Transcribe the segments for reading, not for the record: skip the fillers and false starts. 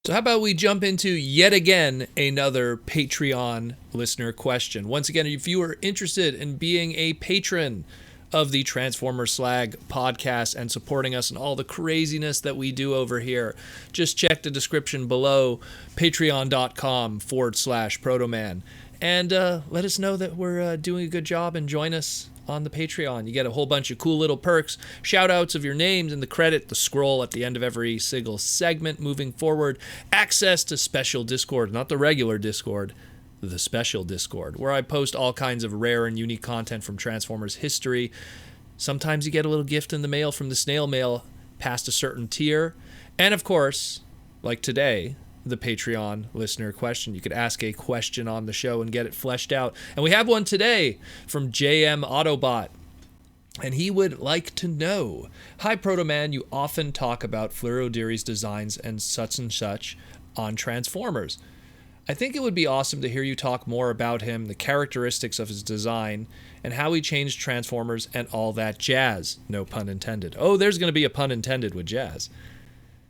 So how about we jump into yet again another Patreon listener question. Once again, if you are interested in being a patron of the Transformer Slag podcast and supporting us in all the craziness that we do over here, just check the description below, patreon.com/protoman, and let us know that we're doing a good job and join us on the Patreon. You get a whole bunch of cool little perks, shout outs of your names and the credit, the scroll at the end of every single segment moving forward, access to special Discord, not the regular Discord, the special Discord, where I post all kinds of rare and unique content from Transformers history. Sometimes you get a little gift in the mail from the snail mail past a certain tier. And of course, like today, the Patreon listener question. You could ask a question on the show and get it fleshed out. And we have one today from JM Autobot. And he would like to know, hi Proto Man, you often talk about Floro Dery's designs and such on Transformers. I think it would be awesome to hear you talk more about him, the characteristics of his design, and how he changed Transformers and all that jazz. No pun intended. Oh, there's going to be a pun intended with jazz.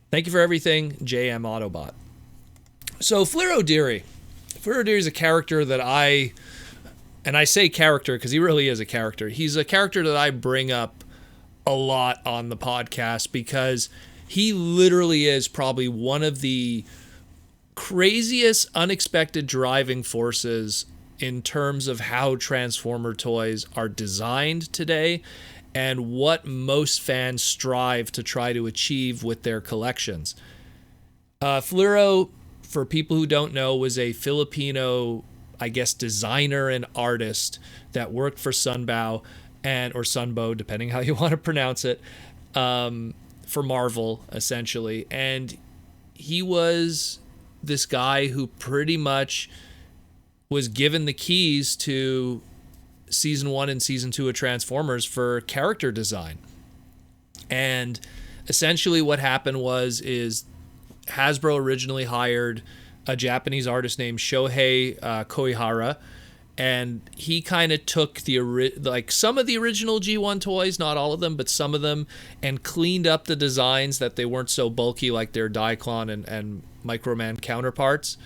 Thank you for everything, JM Autobot. So Floro Dery. Floro Dery is a character that and I say character because he really is a character. He's a character that I bring up a lot on the podcast because he literally is probably one of the craziest, unexpected driving forces in terms of how Transformer toys are designed today and what most fans strive to try to achieve with their collections. Floro, for people who don't know, was a Filipino, I guess, designer and artist that worked for Sunbow or Sunbow, depending how you want to pronounce it, for Marvel, essentially. And he was this guy who pretty much was given the keys to season 1 and season 2 of Transformers for character design. And essentially what happened is Hasbro originally hired a Japanese artist named Shohei Koihara, and he kind of took some of the original G1 toys, not all of them, but some of them, and cleaned up the designs that they weren't so bulky like their Diaclon and Microman counterparts,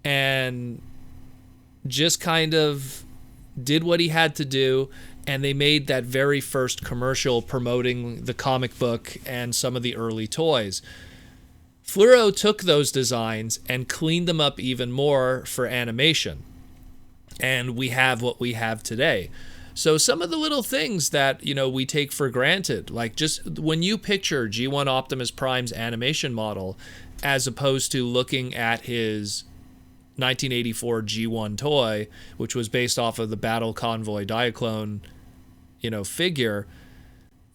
and just kind of did what he had to do. And they made that very first commercial promoting the comic book and some of the early toys. Floro took those designs and cleaned them up even more for animation. And we have what we have today. So some of the little things that, we take for granted, like just when you picture G1 Optimus Prime's animation model, as opposed to looking at his 1984 G1 toy, which was based off of the Battle Convoy Diaclone, figure,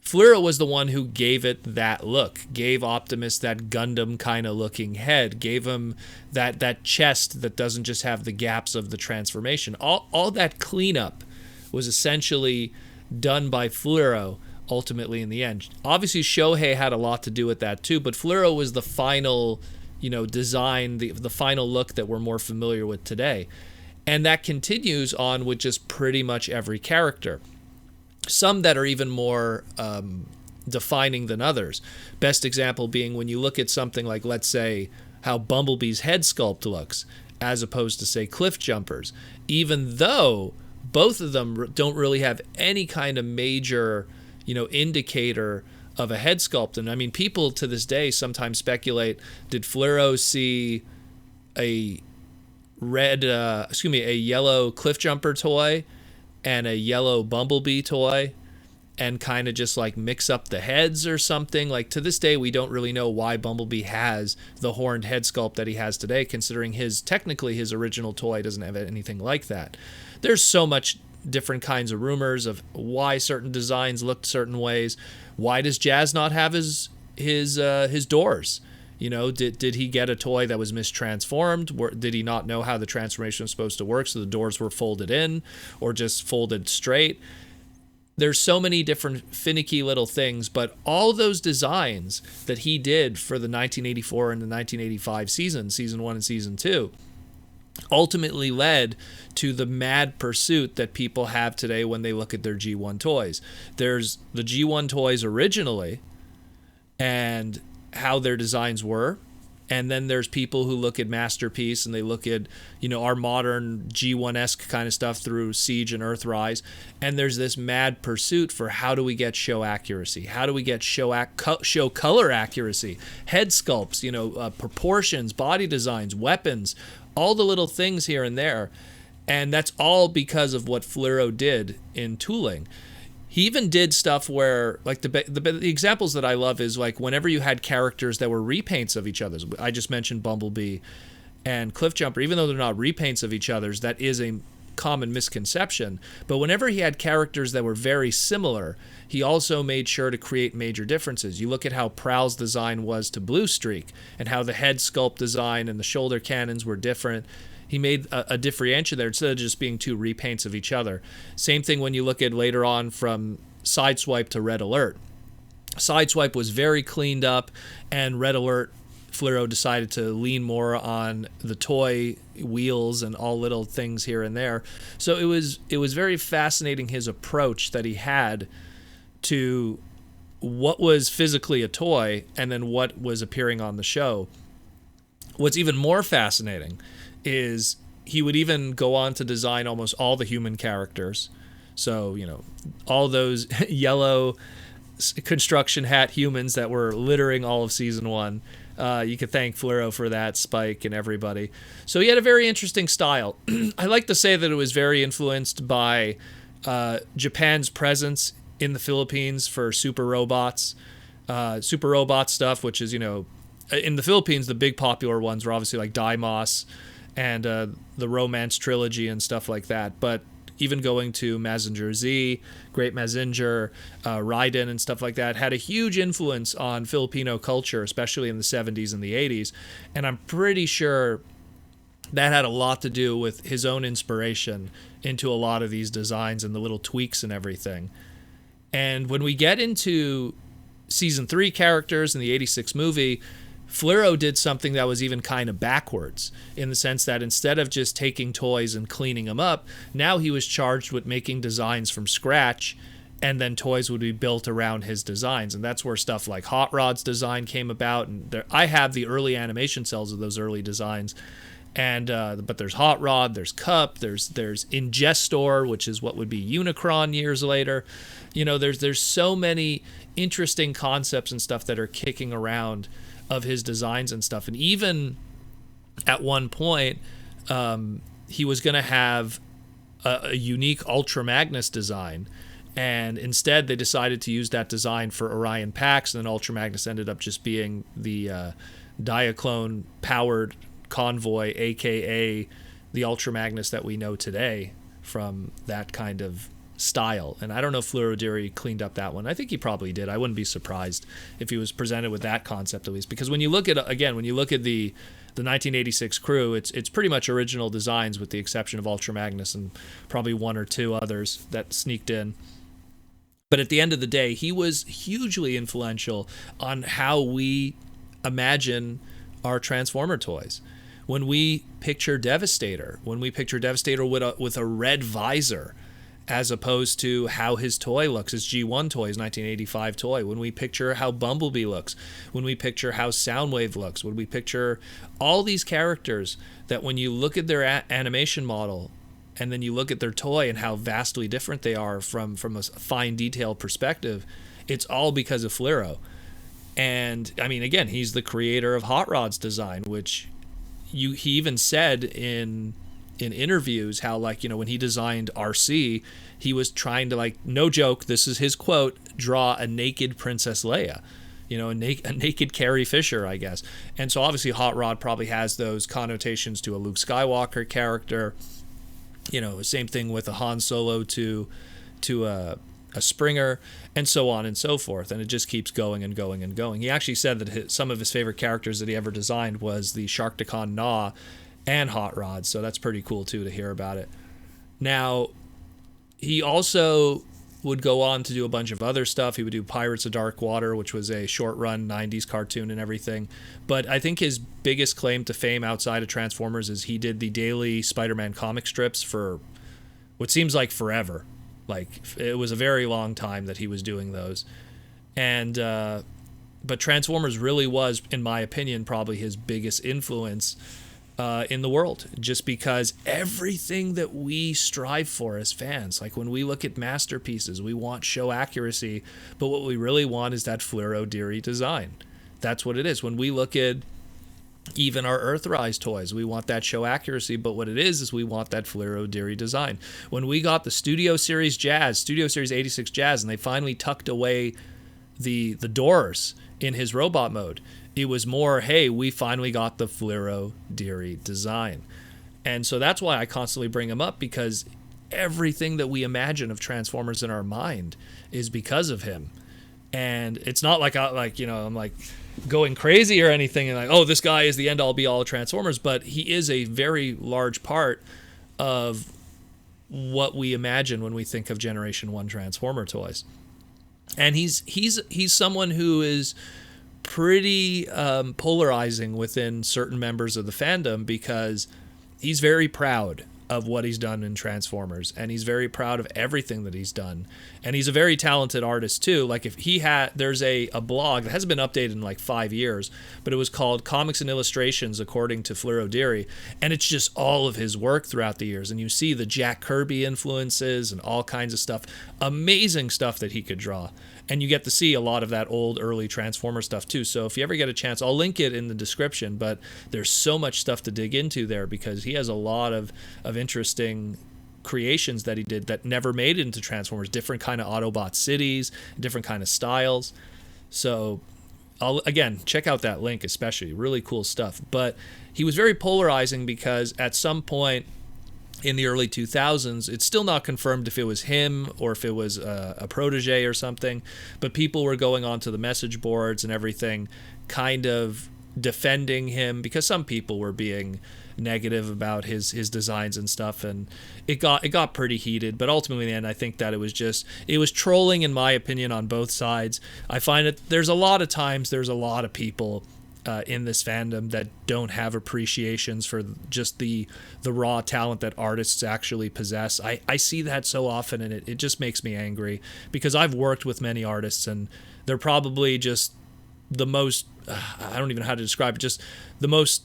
Floro was the one who gave it that look, gave Optimus that Gundam kind of looking head, gave him that chest that doesn't just have the gaps of the transformation. All that cleanup was essentially done by Floro ultimately in the end. Obviously, Shohei had a lot to do with that too, but Floro was the final, design, the final look that we're more familiar with today. And that continues on with just pretty much every character. Some that are even more defining than others. Best example being when you look at something like, let's say, how Bumblebee's head sculpt looks, as opposed to, say, Cliff Jumper's. Even though both of them don't really have any kind of major, indicator of a head sculpt. And I mean, people to this day sometimes speculate, did Floro see a yellow Cliff Jumper toy and a yellow Bumblebee toy and kind of just like mix up the heads or something? Like, to this day, we don't really know why Bumblebee has the horned head sculpt that he has today, considering technically his original toy doesn't have anything like that. There's so much different kinds of rumors of why certain designs looked certain ways. Why does Jazz not have his doors? Did he get a toy that was mistransformed? Did he not know how the transformation was supposed to work, so the doors were folded in or just folded straight? There's so many different finicky little things, but all those designs that he did for the 1984 and the 1985 season 1 and season 2, ultimately led to the mad pursuit that people have today when they look at their G1 toys. There's the G1 toys originally and how their designs were, And then there's people who look at Masterpiece and they look at, our modern G1-esque kind of stuff through Siege and Earthrise. And there's this mad pursuit for how do we get show accuracy? How do we get show color accuracy? Head sculpts, proportions, body designs, weapons, all the little things here and there. And that's all because of what Floro did in tooling. He even did stuff where, like, the examples that I love is, like, whenever you had characters that were repaints of each other's. I just mentioned Bumblebee and Cliffjumper. Even though they're not repaints of each other's, that is a common misconception. But whenever he had characters that were very similar, he also made sure to create major differences. You look at how Prowl's design was to Blue Streak, and how the head sculpt design and the shoulder cannons were different. He made a differentiator there instead of just being two repaints of each other. Same thing when you look at later on from Sideswipe to Red Alert. Sideswipe was very cleaned up, and Red Alert, Floro decided to lean more on the toy wheels and all little things here and there. So it was very fascinating, his approach that he had to what was physically a toy and then what was appearing on the show. What's even more fascinating is he would even go on to design almost all the human characters. So, all those yellow construction hat humans that were littering all of season 1. You could thank Floro for that, Spike and everybody. So he had a very interesting style. I like to say that it was very influenced by Japan's presence in the Philippines for super robot stuff, which is, in the Philippines, the big popular ones were obviously like Daimos and the Romance trilogy and stuff like that. But even going to Mazinger Z, Great Mazinger, Raiden and stuff like that had a huge influence on Filipino culture, especially in the 70s and the 80s. And I'm pretty sure that had a lot to do with his own inspiration into a lot of these designs and the little tweaks and everything. And when we get into season 3 characters in the 86 movie, Floro did something that was even kind of backwards, in the sense that instead of just taking toys and cleaning them up, now he was charged with making designs from scratch, and then toys would be built around his designs. And that's where stuff like Hot Rod's design came about. And I have the early animation cells of those early designs. And but there's Hot Rod, there's Cup, there's Ingestor, which is what would be Unicron years later. There's so many interesting concepts and stuff that are kicking around of his designs and stuff. And even at one point, he was going to have a unique Ultra Magnus design, and instead they decided to use that design for Orion Pax, and then Ultra Magnus ended up just being the Diaclone powered convoy, aka the Ultra Magnus that we know today from that kind of style. And I don't know if Floro Dery cleaned up that one. I think he probably did. I wouldn't be surprised if he was presented with that concept at least, because when you look at the 1986 crew, it's pretty much original designs with the exception of Ultra Magnus and probably one or two others that sneaked in. But at the end of the day, he was hugely influential on how we imagine our Transformer toys. When we picture Devastator with a red visor, as opposed to how his toy looks, his G1 toy, his 1985 toy. When we picture how Bumblebee looks, when we picture how Soundwave looks, when we picture all these characters that when you look at their animation model and then you look at their toy and how vastly different they are from a fine detail perspective, it's all because of Floro. And, I mean, again, he's the creator of Hot Rod's design, which he even said in interviews how, like, when he designed RC, he was trying to, like, no joke, this is his quote, draw a naked Princess Leia, a naked Carrie Fisher, I guess. And so obviously Hot Rod probably has those connotations to a Luke Skywalker character, same thing with a Han Solo to a Springer, and so on and so forth. And it just keeps going and going and going. He actually said that some of his favorite characters that he ever designed was the Sharkticon Gnaw and Hot Rod, so that's pretty cool too to hear about it. Now, he also would go on to do a bunch of other stuff. He would do Pirates of Dark Water, which was a short-run 90s cartoon and everything. But I think his biggest claim to fame outside of Transformers is he did the daily Spider-Man comic strips for what seems like forever. Like, it was a very long time that he was doing those. And but Transformers really was, in my opinion, probably his biggest influence in the world, just because everything that we strive for as fans, like when we look at masterpieces, we want show accuracy, but what we really want is that Floro Dery design. That's what it is. When we look at even our Earthrise toys, we want that show accuracy, but what it is we want that Floro Dery design. When we got the Studio Series 86 Jazz, and they finally tucked away the doors in his robot mode, it was more, hey, we finally got the Floro Dery design. And so that's why I constantly bring him up, because everything that we imagine of Transformers in our mind is because of him. And it's not like I'm like going crazy or anything and like, oh, this guy is the end all be all of Transformers, but he is a very large part of what we imagine when we think of Generation 1 Transformer toys. And he's someone who is pretty polarizing within certain members of the fandom, because he's very proud of what he's done in Transformers, and he's very proud of everything that he's done, and he's a very talented artist too. Like, if he had, there's a blog that hasn't been updated in like 5 years, but it was called Comics and Illustrations According to Floro Dery, and it's just all of his work throughout the years, and you see the Jack Kirby influences and all kinds of stuff, amazing stuff that he could draw. And you get to see a lot of that old early Transformer stuff too. So if you ever get a chance, I'll link it in the description, but there's so much stuff to dig into there, because he has a lot of interesting creations that he did that never made it into Transformers, different kind of Autobot cities, different kind of styles. So again, check out that link, especially really cool stuff. But he was very polarizing, because at some point in the early 2000s, it's still not confirmed if it was him or if it was a protege or something, but people were going onto the message boards and everything kind of defending him, because some people were being negative about his designs and stuff, and it got pretty heated. But ultimately in the end, I think that it was trolling, in my opinion, on both sides. I find that there's a lot of people in this fandom that don't have appreciations for just the raw talent that artists actually possess. I see that so often, and it just makes me angry, because I've worked with many artists, and they're probably just the most, I don't even know how to describe it, just the most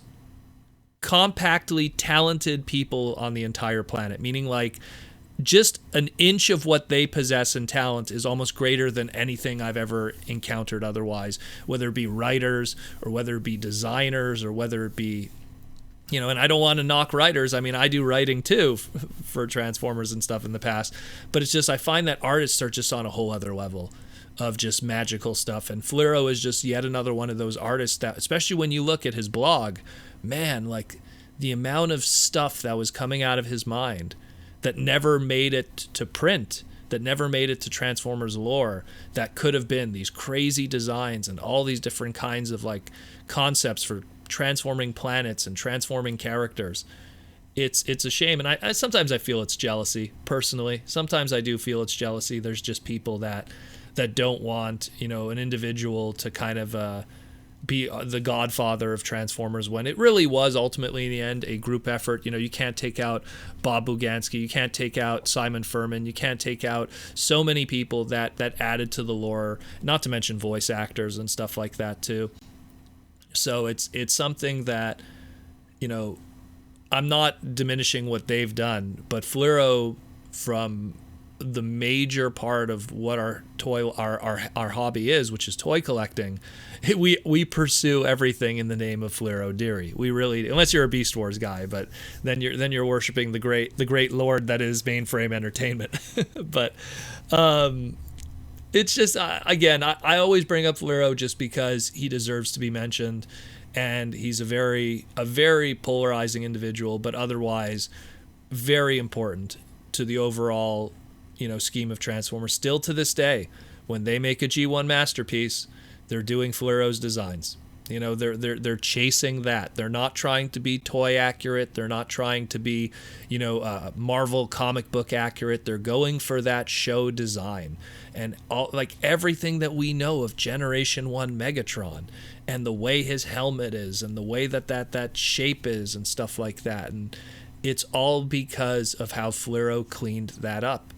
compactly talented people on the entire planet, meaning like just an inch of what they possess in talent is almost greater than anything I've ever encountered otherwise, whether it be writers or whether it be designers or whether it be, and I don't want to knock writers. I mean, I do writing too for Transformers and stuff in the past, but it's just, I find that artists are just on a whole other level of just magical stuff. And Floro is just yet another one of those artists that, especially when you look at his blog, man, like the amount of stuff that was coming out of his mind that never made it to print, that never made it to Transformers lore, that could have been these crazy designs and all these different kinds of like concepts for transforming planets and transforming characters. It's a shame, and I sometimes I feel it's jealousy, personally. Sometimes I do feel it's jealousy. There's just people that don't want, an individual to kind of be the godfather of Transformers, when it really was ultimately in the end a group effort. You can't take out Bob Bugansky, you can't take out Simon Furman, you can't take out so many people that added to the lore, not to mention voice actors and stuff like that too. So it's something that, I'm not diminishing what they've done, but Floro, from the major part of what our hobby is, which is toy collecting, we pursue everything in the name of Floro Dery. We really, unless you're a Beast Wars guy, but then you're worshiping the great lord that is Mainframe Entertainment. But it's just, again, I always bring up Floro just because he deserves to be mentioned, and he's a very polarizing individual, but otherwise very important to the overall scheme of Transformers. Still to this day, when they make a G1 masterpiece, they're doing Floro's designs. They're chasing that. They're not trying to be toy accurate. They're not trying to be, Marvel comic book accurate. They're going for that show design, and all, like, everything that we know of Generation 1 Megatron, and the way his helmet is, and the way that shape is, and stuff like that. And it's all because of how Floro cleaned that up.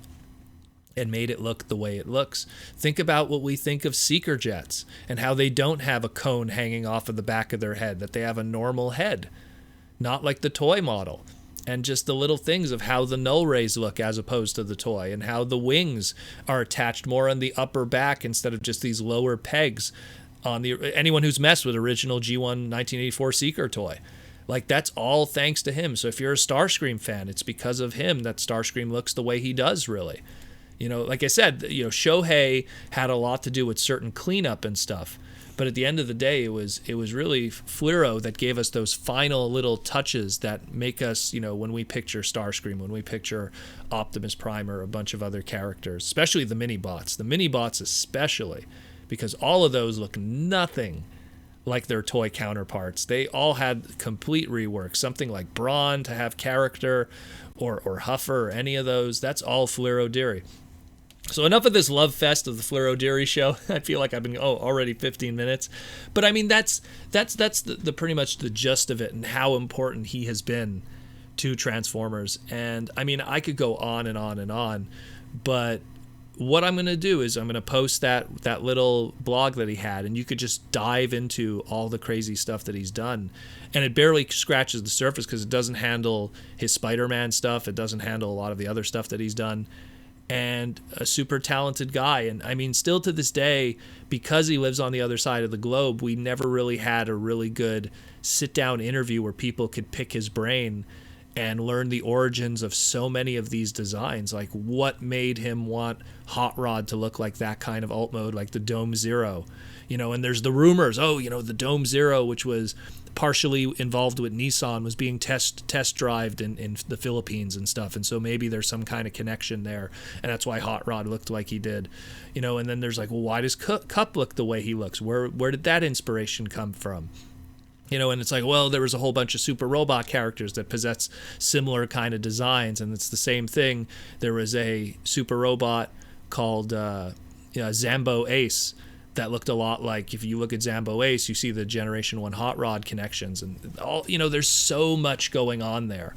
and made it look the way it looks. Think about what we think of seeker jets and how they don't have a cone hanging off of the back of their head, that they have a normal head, not like the toy model. And just the little things of how the null rays look as opposed to the toy, and how the wings are attached more on the upper back instead of just these lower pegs on the anyone who's messed with original G1 1984 Seeker toy. Like, that's all thanks to him. So if you're a Starscream fan, it's because of him that Starscream looks the way he does, really. You know, like I said, you know, Shohei had a lot to do with certain cleanup and stuff. But at the end of the day, it was really Floro that gave us those final little touches that make us, you know, when we picture Starscream, when we picture Optimus Prime or a bunch of other characters, especially the mini-bots. The mini-bots especially, because all of those look nothing like their toy counterparts. They all had complete rework. Something like Brawn to have character, or Huffer, or any of those. That's all Floro Dery. So enough of this love fest of the Floro Dery show. I feel like I've been already 15 minutes, but I mean that's the pretty much the gist of it and how important he has been to Transformers. And I mean, I could go on and on and on, but what I'm going to do is I'm going to post that little blog that he had, and you could just dive into all the crazy stuff that he's done. And it barely scratches the surface because it doesn't handle his Spider-Man stuff. It doesn't handle a lot of the other stuff that he's done. And a super talented guy. And I mean, still to this day, because he lives on the other side of the globe, we never really had a really good sit-down interview where people could pick his brain and learn the origins of so many of these designs. Like, what made him want Hot Rod to look like that kind of alt mode, like the Dome Zero, you know. And there's the rumors, you know, the Dome Zero, which was partially involved with Nissan, was being test drived in the Philippines and stuff, and so maybe there's some kind of connection there, and that's why Hot Rod looked like he did, you know. And then there's like, well, why does Cup look the way he looks? Where did that inspiration come from? You know, and it's like, well, there was a whole bunch of super robot characters that possess similar kind of designs, and it's the same thing. There was a super robot called Zambo Ace that looked a lot like, if you look at Zambo Ace, you see the Generation 1 Hot Rod connections, and all, you know, there's so much going on there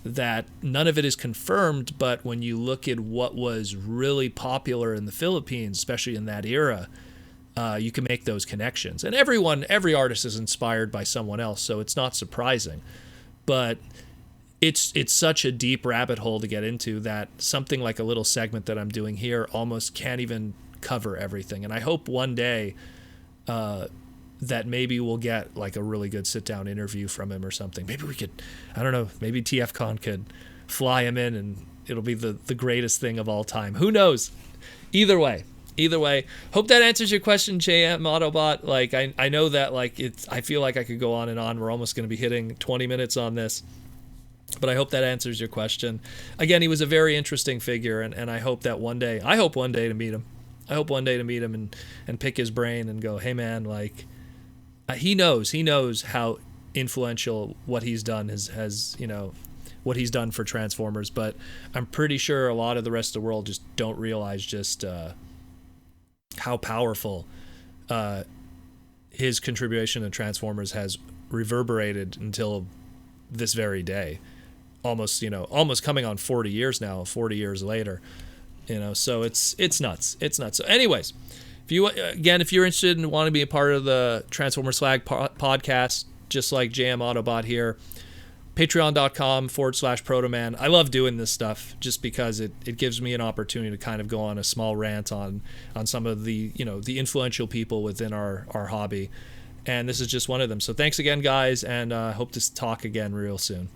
that none of it is confirmed. But when you look at what was really popular in the Philippines, especially in that era, you can make those connections. And every artist is inspired by someone else, so it's not surprising. But it's such a deep rabbit hole to get into that something like a little segment that I'm doing here almost can't even cover everything. And I hope one day that maybe we'll get like a really good sit-down interview from him or something. Maybe we could, I don't know, maybe TFCon could fly him in and it'll be the greatest thing of all time. Who knows? Either way, hope that answers your question, JM Autobot. Like, I know that, like, I feel like I could go on and on. We're almost going to be hitting 20 minutes on this, but I hope that answers your question. Again, he was a very interesting figure, and I hope one day to meet him. I hope one day to meet him and pick his brain and go, hey man, like, he knows how influential what he's done has, you know, what he's done for Transformers, but I'm pretty sure a lot of the rest of the world just don't realize just how powerful his contribution to Transformers has reverberated until this very day. Almost coming on 40 years now, 40 years later. You know, so it's nuts. It's nuts. So anyways, if you're interested and want to be a part of the Transformers Slag podcast, just like JM Autobot here, patreon.com/Protoman. I love doing this stuff just because it gives me an opportunity to kind of go on a small rant on some of the, you know, the influential people within our hobby. And this is just one of them. So thanks again, guys, and hope to talk again real soon.